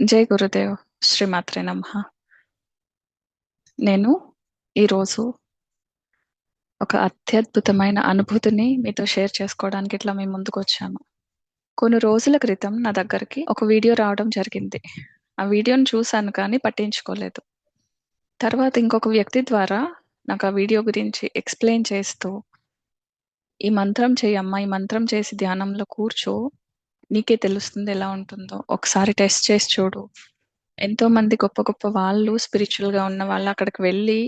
జై గురుదేవ్. శ్రీమాత్రే నమః. నేను ఈరోజు ఒక అత్యద్భుతమైన అనుభూతిని మీతో షేర్ చేసుకోవడానికి ఇట్లా మీ ముందుకొచ్చాను. కొన్ని రోజుల క్రితం నా దగ్గరికి ఒక వీడియో రావడం జరిగింది. ఆ వీడియోని చూశాను కానీ పట్టించుకోలేదు. తర్వాత ఇంకొక వ్యక్తి ద్వారా నాకు ఆ వీడియో గురించి ఎక్స్‌ప్లెయిన్ చేస్తూ, "ఈ మంత్రం చెయ్యమ్మా, ఈ మంత్రం చేసి ధ్యానంలో కూర్చో. నీకే తెలుస్తుంది ఎలా ఉంటుందో. ఒకసారి టెస్ట్ చేసి చూడు. ఎంతోమంది గొప్ప గొప్ప వాళ్ళు స్పిరిచ్యువల్‌గా ఉన్న వాళ్ళు అక్కడికి వెళ్ళి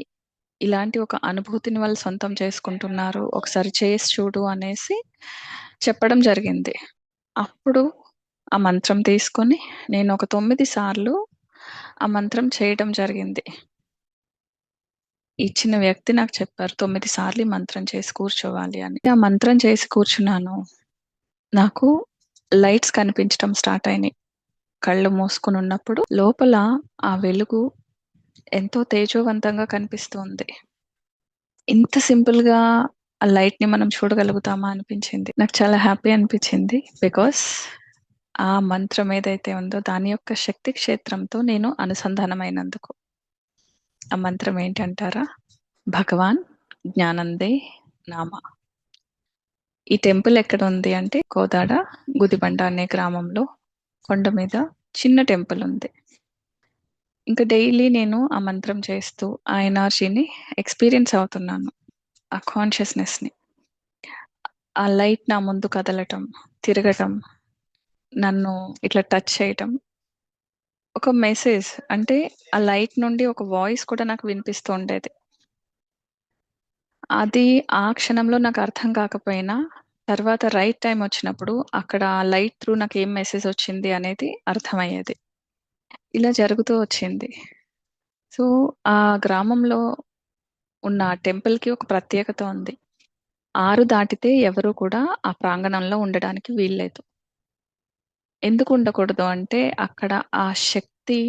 ఇలాంటి ఒక అనుభూతిని వాళ్ళు సొంతం చేసుకుంటున్నారు. ఒకసారి చేసి చూడు" అనేసి చెప్పడం జరిగింది. అప్పుడు ఆ మంత్రం తీసుకొని నేను ఒక 9 సార్లు ఆ మంత్రం చేయడం జరిగింది. ఇచ్చిన వ్యక్తి నాకు చెప్పారు 9 సార్లు ఈ మంత్రం చేసి కూర్చోవాలి అని. ఆ మంత్రం చేసి కూర్చున్నాను. నాకు లైట్స్ కనిపించటం స్టార్ట్ అయినాయి. కళ్ళు మూసుకొనున్నప్పుడు లోపల ఆ వెలుగు ఎంతో తేజోవంతంగా కనిపిస్తుంది. ఇంత సింపుల్‌గా ఆ లైట్‌ని మనం చూడగలుగుతామా అనిపించింది. నాకు చాలా హ్యాపీ అనిపించింది. బికాజ్ ఆ మంత్రం ఏదైతే ఉందో దాని యొక్క శక్తి క్షేత్రంతో నేను అనుసంధానమైనందుకు. ఆ మంత్రం ఏంటంటారా? భగవాన్ జ్ఞానందే నామ. ఈ టెంపుల్ ఎక్కడుంది అంటే కోదాడ గుదిబండ అనే గ్రామంలో కొండ మీద చిన్న టెంపుల్ ఉంది. ఇంక డైలీ నేను ఆ మంత్రం చేస్తూ ఆ ఎనర్జీని ఎక్స్‌పీరియన్స్ అవుతున్నాను. ఆ కాన్షియస్‌నెస్‌ని. ఆ లైట్ నా ముందు కదలటం, తిరగటం, నన్ను ఇట్లా టచ్ చేయటం. ఒక మెసేజ్ అంటే ఆ లైట్ నుండి ఒక వాయిస్ కూడా నాకు వినిపిస్తూ ఉండేది. అది ఆ క్షణంలో నాకు అర్థం కాకపోయినా తర్వాత రైట్ టైమ్ వచ్చినప్పుడు అక్కడ ఆ లైట్ త్రూ నాకేం మెసేజ్ వచ్చింది అనేది అర్థమయ్యేది. ఇలా జరుగుతూ వచ్చింది. సో, ఆ గ్రామంలో ఉన్న ఆ టెంపుల్‌కి ఒక ప్రత్యేకత ఉంది. 6 దాటితే ఎవరు కూడా ఆ ప్రాంగణంలో ఉండడానికి వీల్లేదు. ఎందుకు ఉండకూడదు అంటే, అక్కడ ఆ శక్తి,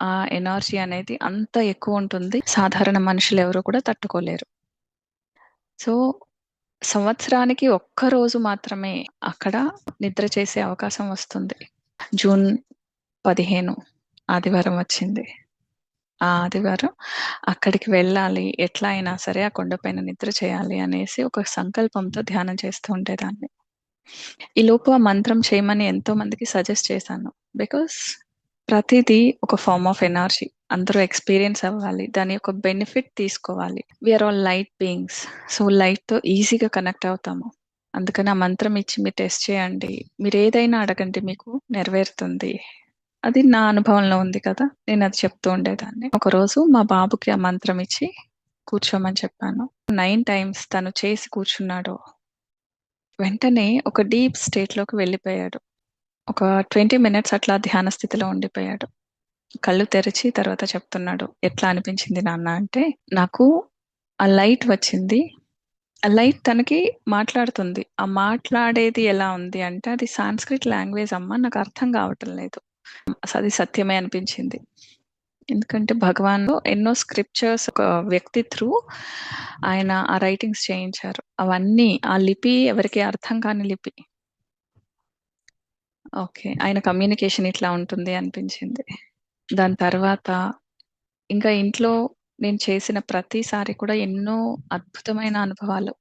ఆ ఎనర్జీ అనేది అంత ఎక్కువుంటుంది. సాధారణ మనుషులెవరు కూడా తట్టుకోలేరు. సో, సంవత్సరానికి ఒక్క రోజు మాత్రమే అక్కడ నిద్ర చేసే అవకాశం వస్తుంది. జూన్ 15 ఆదివారం వచ్చింది. ఆ ఆదివారం అక్కడికి వెళ్ళాలి. ఎట్లా అయినా సరే ఆ కొండపైన నిద్ర చేయాలి అనేసి ఒక సంకల్పంతో ధ్యానం చేస్తూ ఉండేదాన్ని. ఈలోపు ఆ మంత్రం చేయమని ఎంతో మందికి సజెస్ట్ చేశాను. బికాజ్ ప్రతీదీ ఒక ఫార్మ్ ఆఫ్ ఎనర్జీ. అందరూ ఎక్స్‌పీరియన్స్ అవ్వాలి. దాని యొక్క బెనిఫిట్ తీసుకోవాలి. We are all light beings. So, లైట్‌తో ఈజీగా కనెక్ట్ అవుతాము. అందుకని ఆ మంత్రం ఇచ్చి మీరు టెస్ట్ చేయండి. మీరేదైనా అడగండి మీకు నెరవేరుతుంది. అది నా అనుభవంలో ఉంది కదా! నేనది చెప్తూ ఉండేదాన్ని. ఒకరోజు మా బాబుకి ఆ మంత్రం ఇచ్చి కూర్చోమని చెప్పాను. 9 టైమ్స్ తను చేసి కూర్చున్నాడు. వెంటనే ఒక డీప్ స్టేట్‌లోకి వెళ్ళిపోయాడు. ఒక 20 మినిట్స్ అట్లా ధ్యాన స్థితిలో ఉండిపోయాడు. కళ్ళు తెరిచి తర్వాత చెప్తున్నాడు. "ఎట్లా అనిపించింది నాన్న" అంటే, "నాకు ఆ లైట్ వచ్చింది. ఆ లైట్ తనకి మాట్లాడుతుంది. ఆ మాట్లాడేది ఎలా ఉంది అంటే, అది సాంస్క్రిట్ లాంగ్వేజ్ అమ్మ. నాకు అర్థం కావటం లేదు. అది సత్యమే అనిపించింది. ఎందుకంటే భగవాన్‌లో ఎన్నో స్క్రిప్చర్స్ ఒక వ్యక్తి త్రూ ఆయన ఆ రైటింగ్స్ చేయించారు. అవన్నీ ఆ లిపి ఎవరికీ అర్థం కాని లిపి. ఓకే. ఆయన కమ్యూనికేషన్ ఇట్లా ఉంటుంది అనిపించింది. దాని తర్వాత ఇంకా ఇంట్లో నేను చేసిన ప్రతిసారి కూడా ఎన్నో అద్భుతమైన అనుభవాలు.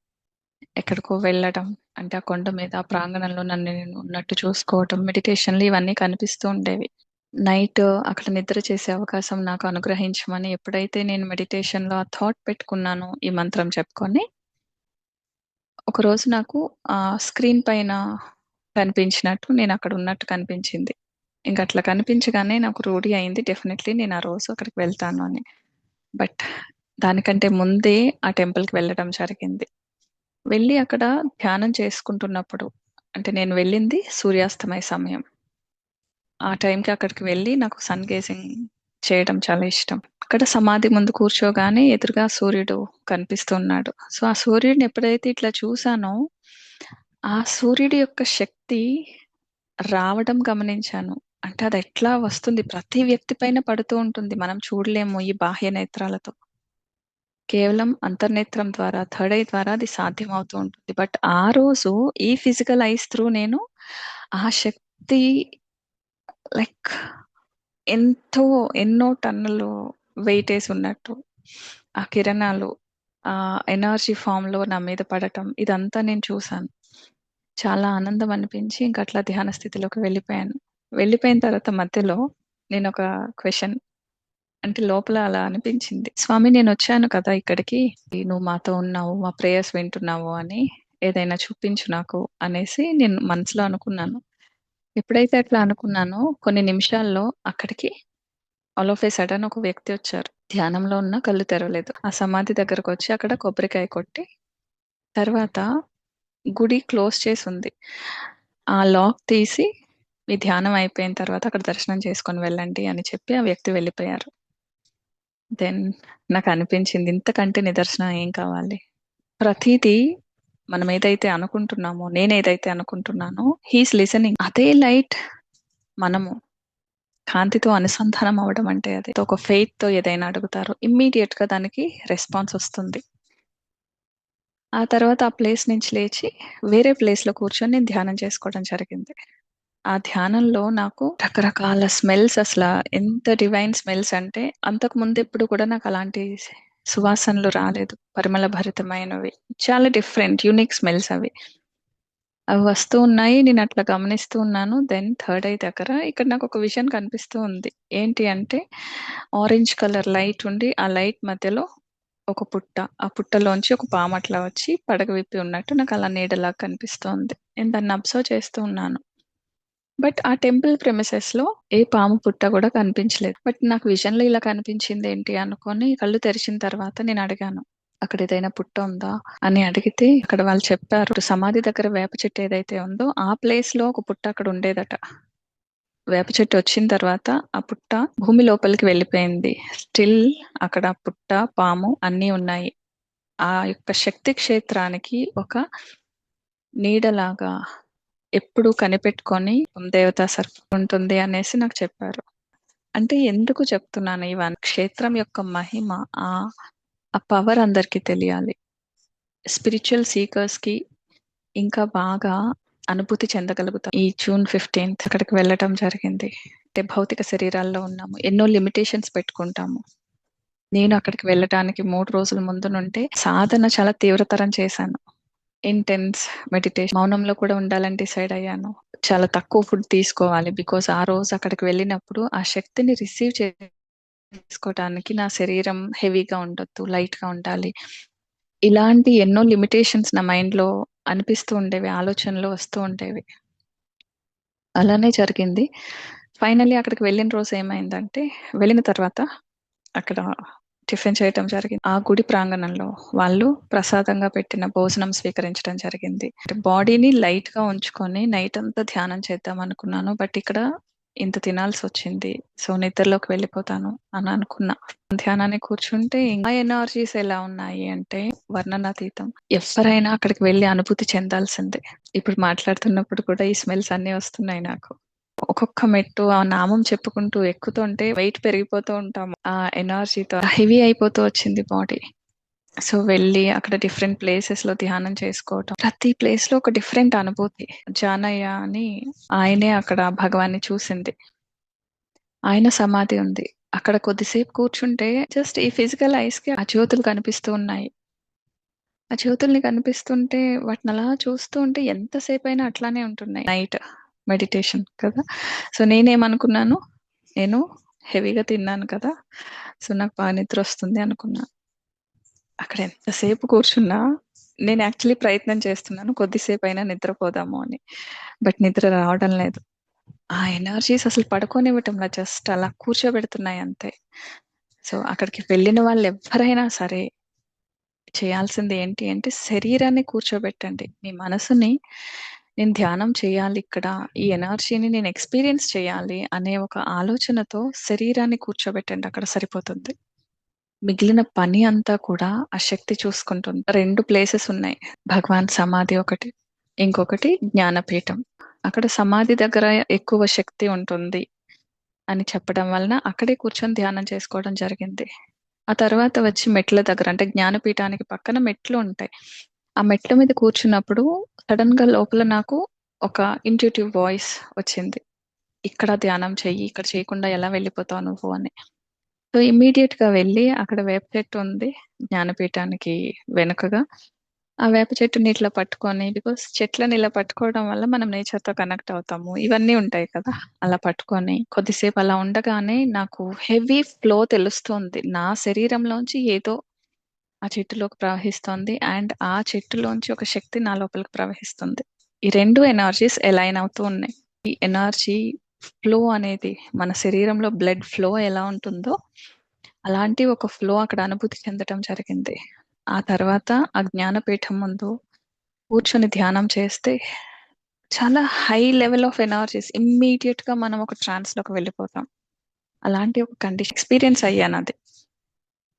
ఎక్కడికో వెళ్ళడం, అంటే ఆ కొండ మీద ఆ ప్రాంగణంలో నన్ను నేను ఉన్నట్టు చూసుకోవటం, మెడిటేషన్‌లు ఇవన్నీ కనిపిస్తూ ఉండేవి. నైట్ అక్కడ నిద్ర చేసే అవకాశం నాకు అనుగ్రహించమని ఎప్పుడైతే నేను మెడిటేషన్‌లో ఆ థాట్ పెట్టుకున్నానో ఈ మంత్రం చెప్పుకొని, ఒకరోజు నాకు స్క్రీన్ పైన కనిపించినట్టు నేనక్కడ ఉన్నట్టు కనిపించింది. ఇంకట్లా కనిపించగానే నాకు రూఢి అయింది. డెఫినైట్‌లీ నేను ఆ రోజు అక్కడికి వెళ్తాను అని. బట్ దానికంటే ముందే ఆ టెంపుల్‌కి వెళ్ళడం జరిగింది. వెళ్ళి అక్కడ ధ్యానం చేసుకుంటున్నప్పుడు అంటే నేను వెళ్ళింది సూర్యాస్తమయ సమయం. ఆ టైంకి అక్కడికి వెళ్ళి నాకు సన్ గేజింగ్ చేయడం చాలా ఇష్టం. అక్కడ సమాధి ముందు కూర్చోగానే ఎదురుగా సూర్యుడు కనిపిస్తున్నాడు. సో, ఆ సూర్యుడిని ఎప్పుడైతే ఇట్లా చూసానో, ఆ సూర్యుడి యొక్క శక్తి రావడం గమనించాను. అంటే అదెట్లా వస్తుంది ప్రతి వ్యక్తి పైన పడుతూ ఉంటుంది. మనం చూడలేము ఈ బాహ్య నేత్రాలతో. కేవలం అంతర్నేత్రం ద్వారా, థర్డ్ ఐ ద్వారా అది సాధ్యమవుతూ ఉంటుంది. బట్ ఆ రోజు ఈ ఫిజికల్ ఐస్ త్రూ నేను ఆ శక్తి లైక్ ఎంతో ఎన్నో టన్నులు వెయిటేసున్నట్టు. ఆ కిరణాలు ఎనర్జీ ఫార్మ్‌లో నా మీద పడటం ఇదంతా నేను చూసాను. చాలా ఆనందం అనిపించి ఇంకట్లా ధ్యాన స్థితిలోకి వెళ్ళిపోయాను. వెళ్ళిపోయిన తర్వాత మధ్యలో నేనొక క్వెషన్ అంటే లోపల అలా అనిపించింది. స్వామి నేనొచ్చాను కదా ఇక్కడికి. నువ్వు మాతో ఉన్నావు. మా ప్రేయర్స్ వింటున్నావు అని ఏదైనా చూపించు నాకు అనేసి నేను మనసులో అనుకున్నాను. ఎప్పుడైతే అట్లా అనుకున్నానో కొన్ని నిమిషాల్లో అక్కడికి ఆల్ ఆఫ్ ఎ సడెన్ ఒక వ్యక్తి వచ్చారు. ధ్యానంలో ఉన్న కళ్ళు తెరవలేదు. ఆ సమాధి దగ్గరకొచ్చి అక్కడ కొబ్బరికాయ కొట్టి, తర్వాత గుడి క్లోజ్ చేసుంది. ఆ లాక్ తీసి, మీ ధ్యానం అయిపోయిన తర్వాత అక్కడ దర్శనం చేసుకొని వెళ్ళండి అని చెప్పి ఆ వ్యక్తి వెళ్ళిపోయారు. దెన్ నాకనిపించింది ఇంతకంటే నిదర్శనం ఏం కావాలి? ప్రతీదీ మనం ఏదైతే అనుకుంటున్నామో, నేనేదైతే అనుకుంటున్నానో హి ఈస్ లిసనింగ్. అదే లైట్ మనము కాంతితో అనుసంధానం అవ్వడం అంటే అది. ఒక ఫెయిత్‌తో ఏదైనా అడుగుతారో ఇమ్మీడియేట్‌గా దానికి రెస్పాన్స్ ఒస్తుంది. ఆ తర్వాత ఆ ప్లేస్ నుంచి లేచి వేరే ప్లేస్‌లో కూర్చొని నేను ధ్యానం చేసుకోవడం జరిగింది. ఆ ధ్యానంలో నాకు రకరకాల స్మెల్స్ అసల ఎంత డివైన్ స్మెల్స్ అంటే అంతకు ముందెప్పుడు కూడా నాకలాంటి సువాసనలు రాలేదు. పరిమళ భరితమైనవి. చాలా డిఫరెంట్ యూనిక్ స్మెల్స్ అవి. అవి వస్తూ ఉన్నాయి. నేనట్లా గమనిస్తూ ఉన్నాను. దెన్ థర్డ్ ఐ దగ్గర ఇక్కడ నాకొక విజన్ కనిపిస్తూ ఉంది. ఏంటి అంటే ఆరెంజ్ కలర్ లైట్ ఉండి, ఆ లైట్ మధ్యలో ఒక పుట్ట. ఆ పుట్టలోంచి ఒక పాము అట్లా వచ్చి పడగ విప్పి ఉన్నట్టు నాకలా నీడలాగా కనిపిస్తోంది. నేను దాన్ని అబ్జర్వ్ చేస్తూ ఉన్నాను. బట్ ఆ టెంపుల్ ప్రిమిసెస్‌లో ఏ పాము పుట్ట గూడా కనిపించలేదు. బట్ నాకు విజన్‌లో ఇలా కనిపించిందేంటి అనుకోని కళ్ళు తెరిచిన తర్వాత నేనడిగాను. అక్కడేదైనా పుట్ట ఉందా? అని అడిగితే అక్కడ వాళ్ళు చెప్పారు. సమాధి దగ్గర వేప చెట్టు ఏదైతే ఉందో ఆ ప్లేస్‌లో ఒక పుట్ట అక్కడ ఉండేదట. వేప చెట్టు వచ్చిన తర్వాత ఆ పుట్ట భూమి లోపలికి వెళ్ళిపోయింది. స్టిల్ అక్కడ పుట్ట, పాము అన్నీ ఉన్నాయి. ఆ యొక్క శక్తి క్షేత్రానికి ఒక నీడలాగా ఎప్పుడూ కనిపెట్టుకొని దేవతా సర్పం ఉంటుంది అనేసి నాకు చెప్పారు. అంటే ఎందుకు చెప్తున్నాను ఇవన్నీ? క్షేత్రం యొక్క మహిమ ఆహ్, ఆ పవర్ అందరికి తెలియాలి. స్పిరిచ్యువల్ సీకర్స్‌కి ఇంకా బాగా అనుభూతి చెందగలుగుతాం. ఈ జూన్ 15థ్ అక్కడికి వెళ్ళటం జరిగింది. అంటే భౌతిక శరీరాల్లో ఉన్నాము. ఎన్నో లిమిటేషన్స్ పెట్టుకుంటాము. నేను అక్కడికి వెళ్ళటానికి 3 రోజుల ముందు నుండే సాధన చాలా తీవ్రతరం చేశాను. ఇంటెన్స్ మెడిటేషన్ మౌనంలో కూడా ఉండాలని డిసైడ్ అయ్యాను. చాలా తక్కువ ఫుడ్ తీసుకోవాలి. బికాజ్ ఆ రోజు అక్కడికి వెళ్ళినప్పుడు ఆ శక్తిని రిసీవ్ చేసుకోవటానికి నా శరీరం హెవీగా ఉండొద్దు. లైట్‌గా ఉండాలి. ఇలాంటి ఎన్నో లిమిటేషన్స్ నా మైండ్‌లో అనిపిస్తూ ఉండేవి. ఆలోచనలు వస్తూ ఉండేవి. అలానే జరిగింది. ఫైనల్లీ అక్కడికి వెళ్ళిన రోజు ఏమైందంటే, వెళ్ళిన తర్వాత అక్కడ టిఫిన్ చేయటం జరిగింది. ఆ గుడి ప్రాంగణంలో వాళ్ళు ప్రసాదంగా పెట్టిన భోజనం స్వీకరించడం జరిగింది. అంటే బాడీని లైట్‌గా ఉంచుకొని నైటంతా ధ్యానం చేద్దాం అనుకున్నాను. బట్ ఇక్కడ ఇంత తినాల్సొచ్చింది. సో, నిద్రలోకి వెళ్ళిపోతాను అని అనుకున్నా. ధ్యానానికి కూర్చుంటే ఇంకా ఎనర్జీస్ ఎలా ఉన్నాయి అంటే వర్ణనాతీతం. ఎవ్వరైనా అక్కడికి వెళ్లి అనుభూతి చెందాల్సిందే. ఇప్పుడు మాట్లాడుతున్నప్పుడు కూడా ఈ స్మెల్స్ అన్నీ వస్తున్నాయి నాకు. ఒక్కొక్క మెట్టు ఆ నామం చెప్పుకుంటూ ఎక్కుతుంటే వెయిట్ పెరిగిపోతూ ఉంటాము. ఆ ఎనర్జీతో హెవీ అయిపోతూ వచ్చింది బాడీ. సో, వెళ్ళి అక్కడ డిఫరెంట్ ప్లేసెస్‌లో ధ్యానం చేసుకోవటం. ప్రతి ప్లేస్‌లో ఒక డిఫరెంట్ అనుభూతి. జానయ్య అని ఆయనే అక్కడ భగవాన్‌ని చూసింది. ఆయన సమాధి ఉంది. అక్కడ కొద్దిసేపు కూర్చుంటే జస్ట్ ఈ ఫిజికల్ ఐస్‌కి ఆ జ్యోతులు కనిపిస్తూ ఉన్నాయి. ఆ జ్యోతుల్ని కనిపిస్తుంటే వాటినలా చూస్తూ ఉంటే ఎంత సేపైనా అట్లానే ఉంటున్నాయి. నైట్ మెడిటేషన్ కదా! సో, నేనేమనుకున్నాను, నేను హెవీగా తిన్నాను కదా! సో, నాకు బాగా నిద్రొస్తుంది అనుకున్నా. అక్కడ ఎంతసేపు కూర్చున్నా నేను యాక్చువల్లీ ప్రయత్నం చేస్తున్నాను కొద్దిసేపైనా నిద్రపోదాము అని. బట్ నిద్ర రావడం లేదు. ఆ ఎనర్జీస్ అసలు పడుకోనివ్వటంలా జస్ట్ అలా కూర్చోబెడుతున్నాయి అంతే. సో, అక్కడికి వెళ్ళిన వాళ్ళెవ్వరైనా సరే చేయాల్సింది ఏంటి అంటే శరీరాన్ని కూర్చోబెట్టండి. మీ మనసుని నేను ధ్యానం చేయాలిక్కడ. ఈ ఎనర్జీని నేను ఎక్స్‌పీరియన్స్ చేయాలి అనే ఒక ఆలోచనతో శరీరాన్ని కూర్చోబెట్టండి అక్కడ సరిపోతుంది. మిగిలిన పని అంతా కూడా ఆ శక్తి చూసుకుంటుంది. 2 ప్లేసెస్ ఉన్నాయి. భగవాన్ సమాధి ఒకటి. ఇంకొకటి జ్ఞానపీఠం. అక్కడ సమాధి దగ్గర ఎక్కువ శక్తి ఉంటుంది అని చెప్పడం వలన అక్కడే కూర్చొని ధ్యానం చేసుకోవడం జరిగింది. ఆ తర్వాత వచ్చి మెట్ల దగ్గర అంటే జ్ఞానపీఠానికి పక్కన మెట్లు ఉంటాయి. ఆ మెట్ల మీద కూర్చున్నప్పుడు సడెన్‌గా లోపల నాకు ఒక ఇంట్యూటివ్ వాయిస్ వచ్చింది. ఇక్కడ ధ్యానం చెయ్యి, ఇక్కడ చేయకుండా ఎలా వెళ్ళిపోతావు నువ్వు అని. సో ఇమ్మీడియట్ గా వెళ్ళి అక్కడ వేప చెట్టు ఉంది జ్ఞానపీఠానికి వెనుకగా. ఆ వేప చెట్టుని ఇట్లా పట్టుకొని, బికాస్ చెట్లను ఇలా పట్టుకోవడం వల్ల మనం నేచర్ తో కనెక్ట్ అవుతాము, ఇవన్నీ ఉంటాయి కదా. అలా పట్టుకొని కొద్దిసేపు అలా ఉండగానే నాకు హెవీ ఫ్లో తెలుస్తుంది, నా శరీరంలోంచి ఏదో ఆ చెట్టులోకి ప్రవహిస్తుంది, అండ్ ఆ చెట్టులోంచి ఒక శక్తి నా లోపలికి ప్రవహిస్తుంది. ఈ రెండు ఎనర్జీస్ ఎలైన్ అవుతూ ఉన్నాయి. ఈ ఎనర్జీ ఫ్లో అనేది మన శరీరంలో బ్లడ్ ఫ్లో ఎలా ఉంటుందో అలాంటి ఒక ఫ్లో అక్కడ అనుభూతి చెందటం జరిగింది. ఆ తర్వాత ఆ జ్ఞానపీఠం ముందు కూర్చొని ధ్యానం చేస్తే చాలా high level of energies immediate గా మనం ఒక ట్రాన్స్ లోకి వెళ్ళిపోతాం. అలాంటి ఒక కండిషన్ ఎక్స్పీరియన్స్ అయ్యాను అది.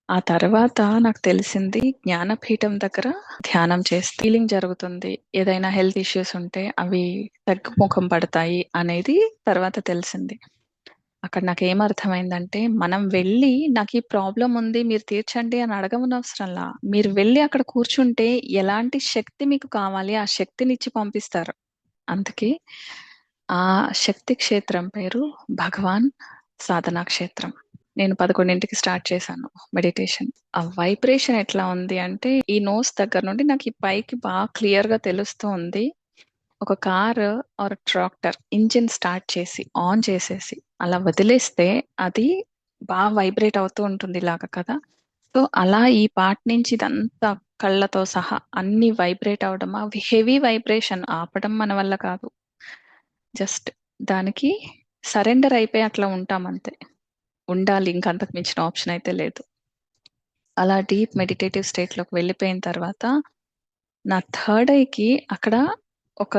ఆ తర్వాత నాకు తెలిసింది జ్ఞానపీఠం దగ్గర ధ్యానం చేస్తే హీలింగ్ జరుగుతుంది, ఏదైనా హెల్త్ ఇష్యూస్ ఉంటే అవి తగ్గుముఖం పడతాయి అనేది తర్వాత తెలిసింది. అక్కడ నాకు ఏమర్థమైందంటే, మనం వెళ్ళి నాకు ఈ ప్రాబ్లం ఉంది మీరు తీర్చండి అని అడగనవసరంలా, మీరు వెళ్ళి అక్కడ కూర్చుంటే ఎలాంటి శక్తి మీకు కావాలి ఆ శక్తిని ఇచ్చి పంపిస్తారు. అందుకే ఆ శక్తి క్షేత్రం పేరు భగవాన్ సాధనా క్షేత్రం. నేను 11కి స్టార్ట్ చేశాను మెడిటేషన్. ఆ వైబ్రేషన్ ఎట్లా ఉంది అంటే, ఈ నోస్ దగ్గర నుండి నాకు ఈ పైకి బాగా క్లియర్ గా తెలుస్తూ ఉంది. ఒక car or tractor engine start చేసి ఆన్ చేసేసి అలా వదిలేస్తే అది బాగా వైబ్రేట్ అవుతూ ఉంటుంది ఇలాగా కదా. సో అలా ఈ పార్ట్ నుంచి ఇదంతా కళ్ళతో సహా అన్ని వైబ్రేట్ అవడం, అవి హెవీ వైబ్రేషన్ ఆపడం మన వల్ల కాదు. జస్ట్ దానికి సరెండర్ అయిపోయి అట్లా ఉంటాం అంతే. ఉండాలి, ఇంకంతకు మించిన ఆప్షన్ అయితే లేదు. అలా డీప్ మెడిటేటివ్ స్టేట్ లోకి వెళ్ళిపోయిన తర్వాత నా థర్డ్ ఐకి అక్కడ ఒక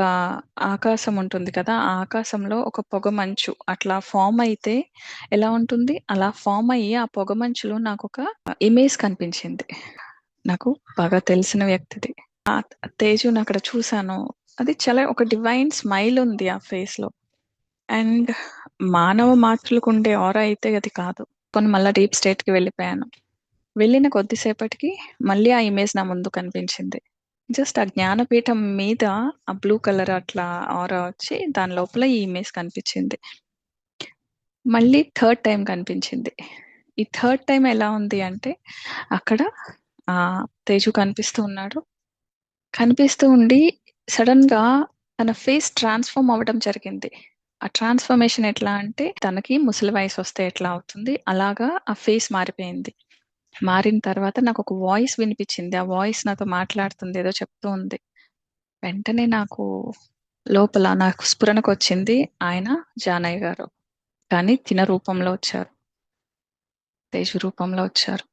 ఆకాశం ఉంటుంది కదా, ఆ ఆకాశంలో ఒక పొగ మంచు అట్లా ఫామ్ అయితే ఎలా ఉంటుంది, అలా ఫామ్ అయ్యి ఆ పొగ మంచులో నాకు ఒక ఇమేజ్ కనిపించింది, నాకు బాగా తెలిసిన వ్యక్తిది. ఆ తేజుని అక్కడ చూశాను. అది చాలా ఒక డివైన్ స్మైల్ ఉంది ఆ ఫేస్ లో. అండ్ మానవ మాతృలకు ఉండే ఆరా అయితే అది కాదు. కొన్ని మళ్ళీ డీప్ స్టేట్ కి వెళ్ళిపోయాను. వెళ్ళిన కొద్దిసేపటికి మళ్ళీ ఆ ఇమేజ్ నా ముందు కనిపించింది. జస్ట్ ఆ జ్ఞానపీఠం మీద ఆ బ్లూ కలర్ అట్లా ఆరా వచ్చి దాని లోపల ఈ ఇమేజ్ కనిపించింది. మళ్ళీ థర్డ్ టైం కనిపించింది. ఈ థర్డ్ టైం ఎలా ఉంది అంటే, అక్కడ ఆ తేజు కనిపిస్తూ ఉన్నాడు. కనిపిస్తూ ఉండి సడన్ గా తన ఫేస్ ట్రాన్స్ఫార్మ్ అవ్వడం జరిగింది. ఆ ట్రాన్స్ఫర్మేషన్ ఎట్లా అంటే, తనకి ముసలి వయసు వస్తే ఎట్లా అవుతుంది అలాగా ఆ ఫేస్ మారిపోయింది. మారిన తర్వాత నాకు ఒక వాయిస్ వినిపించింది. ఆ వాయిస్ నాతో మాట్లాడుతుంది, ఏదో చెప్తూ ఉంది. వెంటనే నాకు లోపల నాకు స్ఫురణకు వచ్చింది, ఆయన జానయ్య గారు, కానీ తిన రూపంలో వచ్చారు, తేజు రూపంలో వచ్చారు.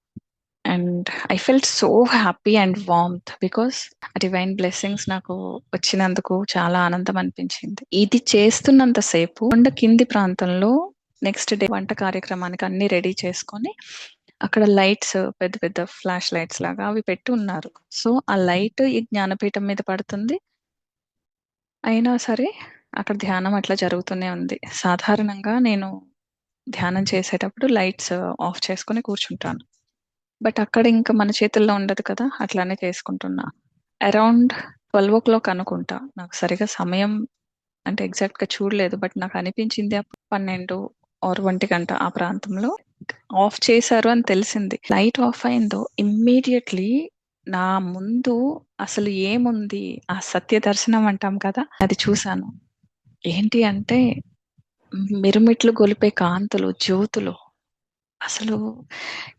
And I felt so happy and warmth because ఆ డివైన్ బ్లెస్సింగ్స్ నాకు వచ్చినందుకు చాలా ఆనందం అనిపించింది. ఇది చేస్తున్నంత సేపు కొండ కింది ప్రాంతంలో నెక్స్ట్ డే వంట కార్యక్రమానికి అన్ని రెడీ చేసుకొని అక్కడ లైట్స్, పెద్ద పెద్ద ఫ్లాష్ లైట్స్ లాగా అవి పెట్టి ఉన్నారు. సో ఆ లైట్ ఈ జ్ఞానపీఠం మీద పడుతుంది. అయినా సరే అక్కడ ధ్యానం అట్లా జరుగుతూనే ఉంది. సాధారణంగా నేను ధ్యానం చేసేటప్పుడు లైట్స్ ఆఫ్ చేసుకుని కూర్చుంటాను, బట్ అక్కడ ఇంకా మన చేతుల్లో ఉండదు కదా, అట్లానే చేసుకుంటున్నా. అరౌండ్ 12 o'clock అనుకుంటా, నాకు సరిగా సమయం అంటే ఎగ్జాక్ట్ గా చూడలేదు, బట్ నాకు అనిపించింది అప్పుడు 12 or 1 గంట ఆ ప్రాంతంలో ఆఫ్ చేశారు అని తెలిసింది. లైట్ ఆఫ్ అయిందో ఇమ్మీడియట్లీ నా ముందు అసలు ఏముంది, ఆ సత్య దర్శనం అంటాం కదా అది చూశాను. ఏంటి అంటే, మిరుమిట్లు గొలిపే కాంతులు, జ్యోతులు, అసలు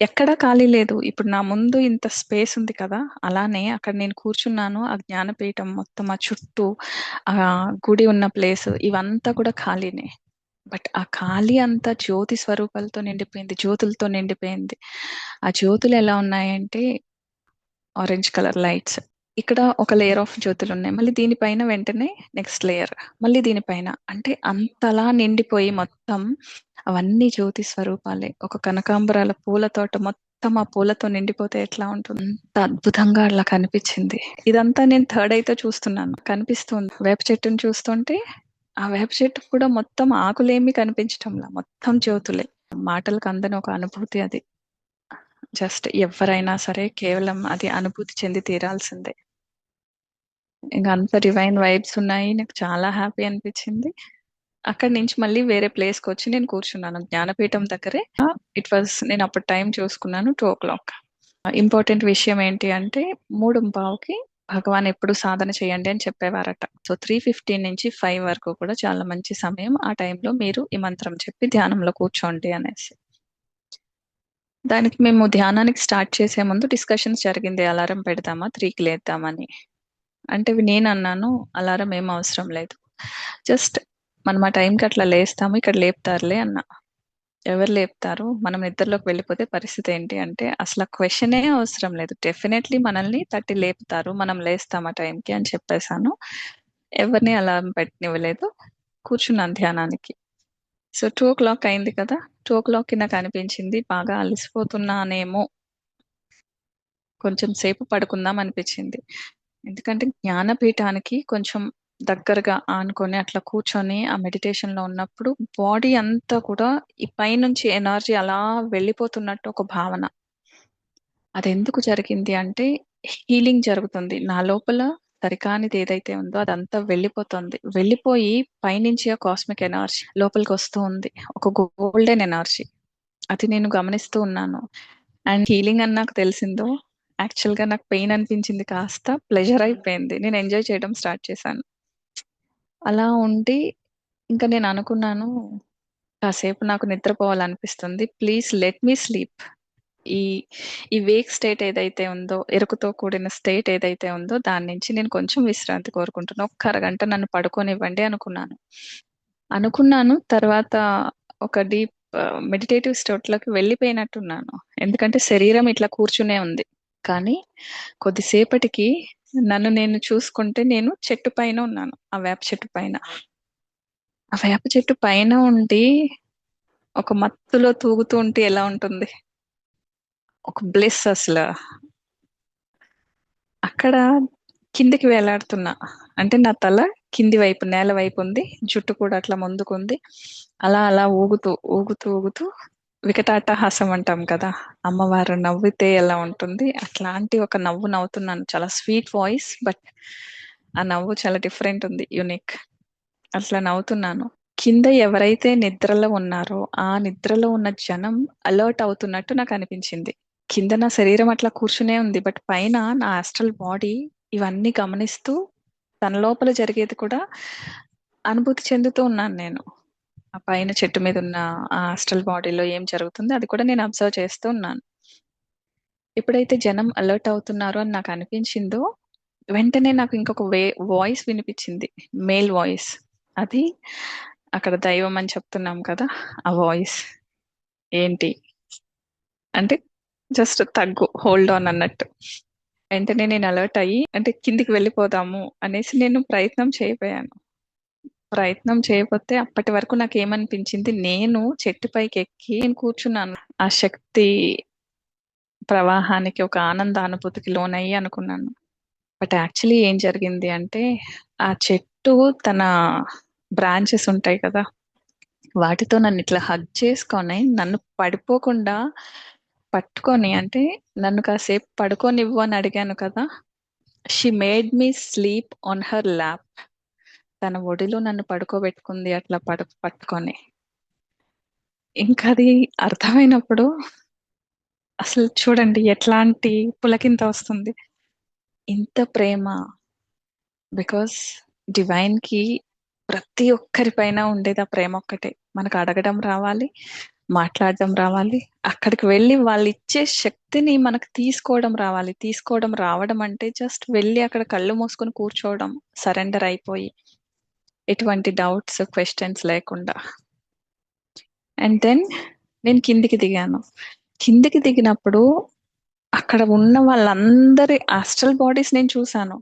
ఎక్కడా ఖాళీ లేదు. ఇప్పుడు నా ముందు ఇంత స్పేస్ ఉంది కదా, అలానే అక్కడ నేను కూర్చున్నాను. ఆ జ్ఞానపీఠం మొత్తం ఆ చుట్టూ ఆ గుడి ఉన్న ప్లేస్ ఇవంతా కూడా ఖాళీనే. బట్ ఆ ఖాళీ అంతా జ్యోతి స్వరూపాలతో నిండిపోయింది, జ్యోతులతో నిండిపోయింది. ఆ జ్యోతులు ఎలా ఉన్నాయంటే ఆరెంజ్ కలర్ లైట్స్. ఇక్కడ ఒక లేయర్ ఆఫ్ జ్యోతులు ఉన్నాయి, మళ్ళీ దీనిపైన వెంటనే నెక్స్ట్ లేయర్, మళ్ళీ దీనిపైన, అంటే అంతలా నిండిపోయి మొత్తం అవన్నీ జ్యోతి స్వరూపాలే. ఒక కనకాంబరాల పూల తోట మొత్తం ఆ పూలతో నిండిపోతే ఎట్లా ఉంటుంది, అంత అద్భుతంగా అలా కనిపించింది. ఇదంతా నేను థర్డ్ అయితే చూస్తున్నాను, కనిపిస్తుంది. వేప చెట్టుని చూస్తుంటే ఆ వేప చెట్టు కూడా మొత్తం ఆకులేమి కనిపించటంలా, మొత్తం జ్యోతులే. మాటలకు అందని ఒక అనుభూతి అది. జస్ట్ ఎవరైనా సరే కేవలం అది అనుభూతి చెంది తీరాల్సిందే. ఇంకా అంత డివైన్ వైబ్స్ ఉన్నాయి, నాకు చాలా హ్యాపీ అనిపించింది. అక్కడి నుంచి మళ్ళీ వేరే ప్లేస్‌కొచ్చి నేను కూర్చున్నాను. జ్ఞానపీఠం దగ్గరే. నేను అప్పుడు టైం చూసుకున్నాను 2:00. ఇంపార్టెంట్ విషయం ఏంటి అంటే 3:15కి భగవాన్ ఎప్పుడు సాధన చేయండి అని చెప్పేవారట. సో 3:15 నుంచి 5 వరకు కూడా చాలా మంచి సమయం. ఆ టైంలో మీరు ఈ మంత్రం చెప్పి ధ్యానంలో కూర్చోండి అనేసి. దానికి మేము ధ్యానానికి స్టార్ట్ చేసే ముందు డిస్కషన్స్ జరిగింది. అలారం పెడదామా? 3కి లేద్దామని. అంటే నేనన్నాను అలారం ఏం అవసరం లేదు. జస్ట్ మనం ఆ టైంకి అట్లా లేస్తాము. ఇక్కడ లేపుతారులే అన్నా. ఎవరు లేపుతారు? మనం నిద్రలోకి వెళ్ళిపోతే పరిస్థితి ఏంటి అంటే అసల క్వెషనే అవసరం లేదు. డెఫినైట్‌లీ మనల్ని తట్టి లేపుతారు. మనం లేస్తాం ఆ టైంకి అని చెప్పేసాను. ఎవరిని అలారం పెట్టనివ్వలేదు. కూర్చున్నాను ధ్యానానికి. సో 2:00 అయింది కదా! 2:00కి నాకనిపించింది బాగా అలసిపోతున్నానేమో, కొంచెం సేపు పడుకుందాం అనిపిచ్చింది. ఎందుకంటే జ్ఞానపీఠానికి కొంచెం దగ్గరగా ఆనుకొని అట్లా కూర్చొని ఆ మెడిటేషన్‌లో ఉన్నప్పుడు బాడీ అంతా కూడా ఈ పైనుంచి ఎనర్జీ అలా వెళ్ళిపోతున్నట్టు ఒక భావన. అదెందుకు జరిగింది అంటే హీలింగ్ జరుగుతుంది. నా లోపల సరికానిది ఏదైతే ఉందో అదంతా వెళ్ళిపోతుంది. వెళ్ళిపోయి పైనుంచి ఆ కాస్మిక్ ఎనర్జీ లోపలికొస్తూ ఉంది. ఒక గోల్డెన్ ఎనర్జీ. అది నేను గమనిస్తూ ఉన్నాను. అండ్ హీలింగ్ అని నాకు తెలిసిందో యాక్చువల్‌గా నాకు పెయిన్ అనిపించింది కాస్త ప్లెజర్ అయిపోయింది. నేను ఎంజాయ్ చేయడం స్టార్ట్ చేశాను. అలా ఉండి ఇంక నేననుకున్నాను, కాసేపు నాకు నిద్రపోవాలనిపిస్తుంది. Please let me sleep. ఈ ఈ వేక్ స్టేట్ ఏదైతే ఉందో, ఎరుకుతో కూడిన స్టేట్ ఏదైతే ఉందో దాని నుంచి నేను కొంచెం విశ్రాంతి కోరుకుంటున్నా. ఒక్క అరగంట నన్ను పడుకోనివ్వండి అనుకున్నాను. అనుకున్నాను తర్వాత ఒక డీప్ మెడిటేటివ్ స్టేట్‌లోకి వెళ్ళిపోయినట్టున్నాను. ఎందుకంటే శరీరం ఇట్లా కూర్చునే ఉంది. కానీ కొద్దిసేపటికి నన్ను నేను చూసుకుంటే నేను చెట్టు పైన ఉన్నాను. ఆ వేప చెట్టు పైన. ఆ వేప చెట్టు పైన ఉండి ఒక మత్తులో తూగుతూ ఉంటే ఎలా ఉంటుంది? ఒక బ్లిస్ అసల. అక్కడ కిందకి వేలాడుతున్నా. అంటే నా తల కింది వైపు నేల వైపు ఉంది. జుట్టు కూడా అట్లా ముందుకుంది. అలా అలా ఊగుతూ, ఊగుతూ, ఊగుతూ వికటాట్టహాసం అంటాం కదా! అమ్మవారు నవ్వితే ఎలా ఉంటుంది? అట్లాంటి ఒక నవ్వు నవ్వుతున్నాను. చాలా స్వీట్ వాయిస్. బట్ ఆ నవ్వు చాలా డిఫరెంట్ ఉంది. యూనిక్. అట్లా నవ్వుతున్నాను. కింద ఎవరైతే నిద్రలో ఉన్నారో, ఆ నిద్రలో ఉన్న జనం అలర్ట్ అవుతున్నట్టు నాకనిపించింది. కింద నా శరీరం అట్లా కూర్చునే ఉంది. బట్ పైన నా ఆస్ట్రల్ బాడీ ఇవన్నీ గమనిస్తూ తన లోపల జరిగేది కూడా అనుభూతి చెందుతూ ఉన్నాను నేను. ఆ పైన చెట్టు మీద ఉన్న ఆ ఆస్ట్రల్ బాడీలో ఏం జరుగుతుందో అది కూడా నేను అబ్జర్వ్ చేస్తూ ఉన్నాను. ఎప్పుడైతే జనం అలర్ట్ అవుతున్నారో అని నాకు అనిపించిందో, వెంటనే నాకు ఇంకొక వాయిస్ వినిపించింది. Male voice. అది అక్కడ దైవం అని చెప్తున్నాం కదా! ఆ వాయిస్. ఏంటి అంటే జస్ట్ తగ్గు, హోల్డ్ ఆన్ అన్నట్టు. వెంటనే నేను అలర్ట్ అయ్యి అంటే కిందికి వెళ్ళిపోదాము అనేసి నేను ప్రయత్నం చేయబోయాను. ప్రయత్నం చేయపోతే అప్పటి వరకు నాకేమనిపించింది, నేను చెట్టు పైకెక్కి నేను కూర్చున్నాను. ఆ శక్తి ప్రవాహానికి ఒక ఆనందానుభూతికి లోనయ్యి అనుకున్నాను. బట్ యాక్చువల్లీ ఏం జరిగింది అంటే, ఆ చెట్టు తన బ్రాంచెస్ ఉంటాయి కదా! వాటితో నన్నిట్లా హగ్ చేసుకొని, నన్ను పడిపోకుండా పట్టుకొని అంటే, నన్ను కాసేపు పడుకోనివ్వు అని అడిగాను కదా! She made me sleep on her lap. తన ఒడిలో నన్ను పడుకోబెట్టుకుంది అట్లా పట్టుకొని. ఇంకది అర్థమైనప్పుడు అసలు చూడండి ఎట్లాంటి పులకింత వస్తుంది. ఇంత ప్రేమ బికాజ్ డివైన్‌కి ప్రతి ఒక్కరి పైన ఉండేది ఆ ప్రేమ ఒక్కటే. మనకు అడగడం రావాలి, మాట్లాడడం రావాలి. అక్కడికి వెళ్లి వాళ్ళిచ్చే శక్తిని మనకు తీసుకోవడం రావాలి. తీసుకోవడం రావడం అంటే జస్ట్ వెళ్లి అక్కడ కళ్ళు మూసుకొని కూర్చోవడం. సరెండర్ అయిపోయి. ఎటువంటి డౌట్స్, క్వెషన్స్ లేకుండా. అండ్ దెన్ నేను కిందికి దిగాను. కిందికి దిగినప్పుడు అక్కడ ఉన్న వాళ్ళందరి ఆస్ట్రల్ బాడీస్ నేను చూసాను.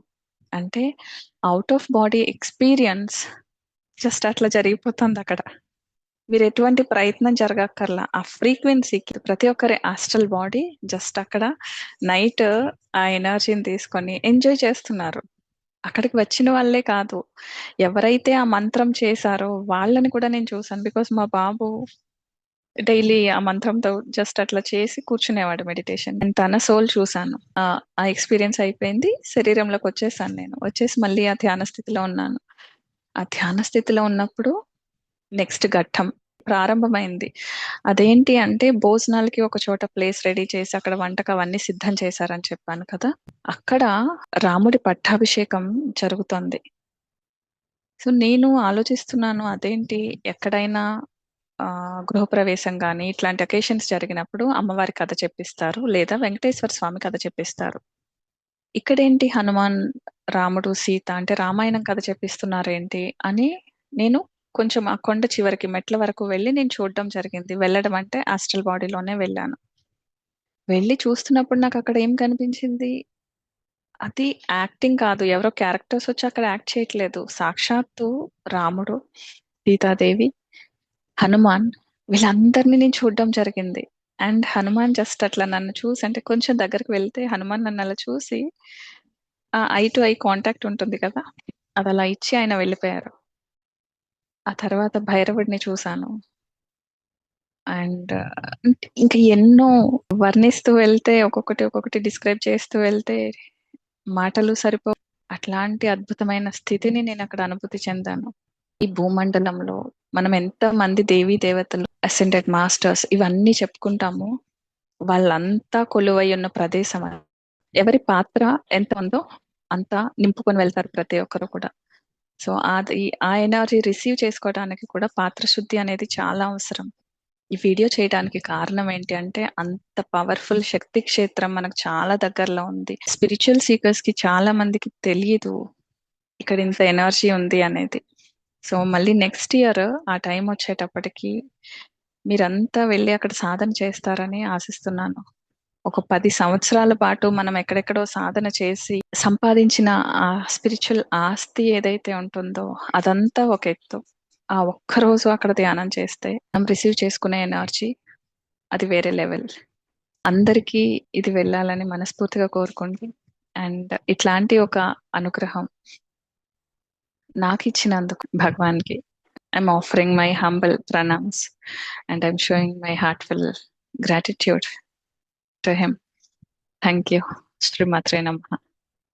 అంటే out of body experience just అట్లా జరిగిపోతుందక్కడ. మీరెటువంటి ప్రయత్నం జరగక్కర్లా. ఆ ఫ్రీక్వెన్సీకి ప్రతి ఒక్కరి ఆస్ట్రల్ బాడీ జస్ట్ అక్కడ నైట్ ఆ ఎనర్జీని తీసుకొని ఎంజాయ్ చేస్తున్నారు. అక్కడికి వచ్చిన వాళ్ళే కాదు. ఎవరైతే ఆ మంత్రం చేశారో వాళ్ళని కూడా నేను చూసాను. బికాజ్ మా బాబు డైలీ ఆ మంత్రంతో జస్ట్ అట్లా చేసి కూర్చునేవాడు మెడిటేషన్. నేను తన సోల్ చూసాను. ఆ ఎక్స్‌పీరియన్స్ అయిపోయింది. శరీరంలోకొచ్చేసాను నేను. వచ్చేసి మళ్ళీ ఆ ధ్యాన స్థితిలో ఉన్నాను. ఆ ధ్యాన స్థితిలో ఉన్నప్పుడు నెక్స్ట్ ఘట్టం ప్రారంభమైంది. అదేంటి అంటే భోజనాలకి ఒక చోట ప్లేస్ రెడీ చేసి అక్కడ వంటకు అవన్నీ సిద్ధం చేశారని చెప్పాను కదా. అక్కడ రాముడి పట్టాభిషేకం జరుగుతోంది. సో నేను ఆలోచిస్తున్నాను అదేంటి ఎక్కడైనా గృహప్రవేశం గాని ఇట్లాంటి అకేషన్స్ జరిగినప్పుడు అమ్మవారి కథ చెప్పిస్తారు లేదా వెంకటేశ్వర స్వామి కథ చెప్పిస్తారు. ఇక్కడేంటి హనుమాన్, రాముడు, సీత అంటే రామాయణం కథ చెప్పిస్తున్నారేంటి అని నేను కొంచెం ఆ కొండ చివరికి మెట్ల వరకు వెళ్ళి నేను చూడడం జరిగింది. వెళ్ళడం అంటే ఆస్ట్రల్ బాడీలోనే వెళ్ళాను. వెళ్ళి చూస్తున్నప్పుడు నాకు అక్కడ ఏం కనిపించింది, అది యాక్టింగ్ కాదు. ఎవరో క్యారెక్టర్స్ వచ్చి అక్కడ యాక్ట్ చేయట్లేదు. సాక్షాత్తు రాముడు, సీతాదేవి, హనుమాన్ వీళ్ళందరినీ నేను చూడడం జరిగింది. అండ్ హనుమాన్ జస్ట్ అట్లా నన్ను చూసి అంటే కొంచెం దగ్గరికి వెళ్తే హనుమాన్ నన్ను అలా చూసి ఆ ఐ టు ఐ కాంటాక్ట్ ఉంటుంది కదా, అది అలా ఇచ్చి ఆయన వెళ్ళిపోయారు. ఆ తర్వాత భైరవుడిని చూశాను. అండ్ ఇంకా ఎన్నో వర్ణిస్తూ వెళ్తే ఒక్కొక్కటి ఒక్కొక్కటి డిస్క్రైబ్ చేస్తూ వెళ్తే మాటలు సరిపో. అట్లాంటి అద్భుతమైన స్థితిని నేను అక్కడ అనుభూతి చెందాను. ఈ భూమండలంలో మనం ఎంత మంది దేవీ దేవతలు, అసెండెడ్ మాస్టర్స్ ఇవన్నీ చెప్పుకుంటాము, వాళ్ళంతా కొలువై ఉన్న ప్రదేశం అది. ఎవరి పాత్ర ఎంత ఉందో అంత నింపుకొని వెళ్తారు ప్రతి ఒక్కరు కూడా. సో అది ఆ ఎనర్జీ రిసీవ్ చేసుకోవడానికి కూడా పాత్ర శుద్ధి అనేది చాలా అవసరం. ఈ వీడియో చేయడానికి కారణం ఏంటి అంటే అంత పవర్ఫుల్ శక్తి క్షేత్రం మనకు చాలా దగ్గరలో ఉంది. స్పిరిచువల్ సీకర్స్ కి చాలా మందికి తెలియదు ఇక్కడ ఇంత ఎనర్జీ ఉంది అనేది. సో మళ్ళీ నెక్స్ట్ ఇయర్ ఆ టైం వచ్చేటప్పటికి మీరంతా వెళ్ళి అక్కడ సాధన చేస్తారని ఆశిస్తున్నాను. ఒక 10 సంవత్సరాల పాటు మనం ఎక్కడెక్కడో సాధన చేసి సంపాదించిన ఆ స్పిరిచువల్ ఆస్తి ఏదైతే ఉంటుందో అదంతా ఒక ఎత్తు. ఆ ఒక్క రోజు అక్కడ ధ్యానం చేస్తే మనం రిసీవ్ చేసుకునే ఎనర్జీ అది వేరే లెవెల్. అందరికీ ఇది వెళ్ళాలని మనస్ఫూర్తిగా కోరుకుంటూ అండ్ ఇట్లాంటి ఒక అనుగ్రహం నాకు ఇచ్చినందుకు భగవాన్కి I'm offering my humble pranams and I'm showing my heartful gratitude to him. Thank you. శ్రీమాత్రే నమః.